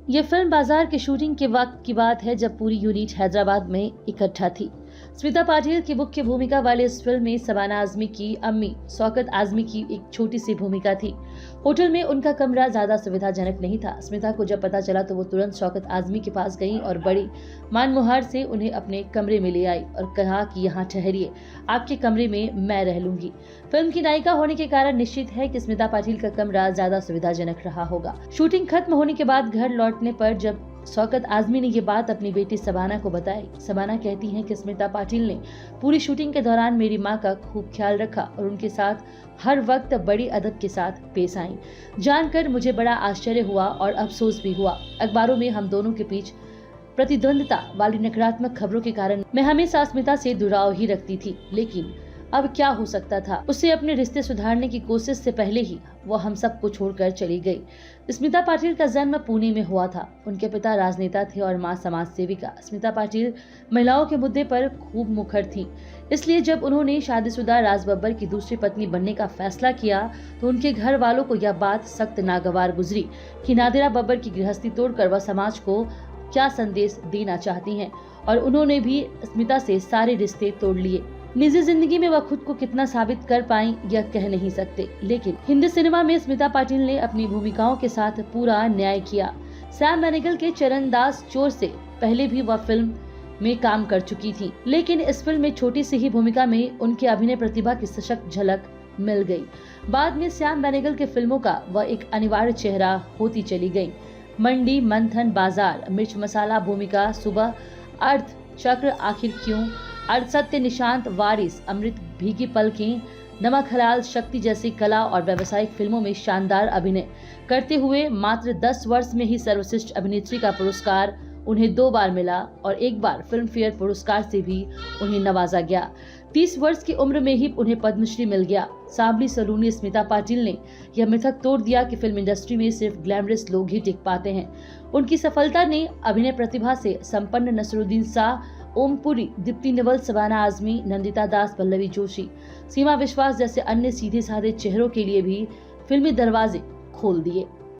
ये फिल्म बाजार की शूटिंग के वक्त की बात है जब पूरी यूनिट हैदराबाद में इकट्ठा थी। स्मिता पाटिल की मुख्य भूमिका वाले इस फिल्म में शबाना आजमी की अम्मी शौकत आजमी की एक छोटी सी भूमिका थी। होटल में उनका कमरा ज्यादा सुविधाजनक नहीं था। स्मिता को जब पता चला तो वो तुरंत शौकत आजमी के पास गई और बड़ी मानमुहार से उन्हें अपने कमरे में ले आई और कहा कि यहाँ ठहरिए, आपके कमरे में मैं रह लूंगी। फिल्म की नायिका होने के कारण निश्चित है कि स्मिता पाटिल का कमरा ज्यादा सुविधाजनक रहा होगा। शूटिंग खत्म होने के बाद घर लौटने पर जब शौकत आजमी ने ये बात अपनी बेटी शबाना को बताई, शबाना कहती हैं कि स्मिता पाटिल ने पूरी शूटिंग के दौरान मेरी मां का खूब ख्याल रखा और उनके साथ हर वक्त बड़ी अदब के साथ पेश आईं। जानकर मुझे बड़ा आश्चर्य हुआ और अफसोस भी हुआ। अखबारों में हम दोनों के बीच प्रतिद्वंद्विता वाली नकारात्मक खबरों के कारण मैं हमेशा स्मिता से दुराव ही रखती थी, लेकिन अब क्या हो सकता था। उसे अपने रिश्ते सुधारने की कोशिश से पहले ही वो हम सबको छोड़कर चली गई। स्मिता पाटिल का जन्म पुणे में हुआ था। उनके पिता राजनेता थे और मां समाज सेविका। स्मिता पाटिल महिलाओं के मुद्दे पर खूब मुखर थीं। इसलिए जब उन्होंने शादीशुदा राज बब्बर की दूसरी पत्नी बनने का फैसला किया तो उनके घर वालों को यह बात सख्त नागवार गुजरी कि नादिरा बब्बर की गृहस्थी तोड़कर वह समाज को क्या संदेश देना चाहती हैं, और उन्होंने भी स्मिता से सारे रिश्ते तोड़ लिए। निजी जिंदगी में वह खुद को कितना साबित कर पाई यह कह नहीं सकते, लेकिन हिंदी सिनेमा में स्मिता पाटिल ने अपनी भूमिकाओं के साथ पूरा न्याय किया। सैम बेनेगल के चरणदास चोर से पहले भी वह फिल्म में काम कर चुकी थी, लेकिन इस फिल्म में छोटी सी ही भूमिका में उनके अभिनय प्रतिभा की सशक्त झलक मिल गई। बाद में श्याम बेनेगल के फिल्मों का वह एक अनिवार्य चेहरा होती चली गई। मंडी, मंथन, बाजार, मिर्च मसाला, भूमिका, सुबह, अर्थ चक्र, आखिर क्यों, सत्य, निशांत, वारिस, अमृत, भीगी पलकें, नमक हलाल, शक्ति जैसी कला और व्यावसायिक फिल्मों में शानदार अभिनय करते हुए मात्र 10 वर्ष में ही सर्वश्रेष्ठ अभिनेत्री का पुरस्कार उन्हें 2 बार मिला और 1 बार फिल्म फेयर पुरस्कार से भी उन्हें नवाजा गया। 30 वर्ष की उम्र में ही उन्हें पद्मश्री मिल गया। सांवली सलोनी स्मिता पाटिल ने यह मिथक तोड़ दिया कि फिल्म इंडस्ट्री में सिर्फ ग्लैमरस लोग ही टिक पाते हैं। उनकी सफलता ने अभिनय प्रतिभा से संपन्न नसरुद्दीन शाह, ओमपुरी, दीप्ति नेवल, शबाना आजमी, नंदिता दास, पल्लवी जोशी, सीमा विश्वास जैसे अन्य सीधे साधे चेहरों के लिए भी फिल्मी दरवाजे खोल दिए।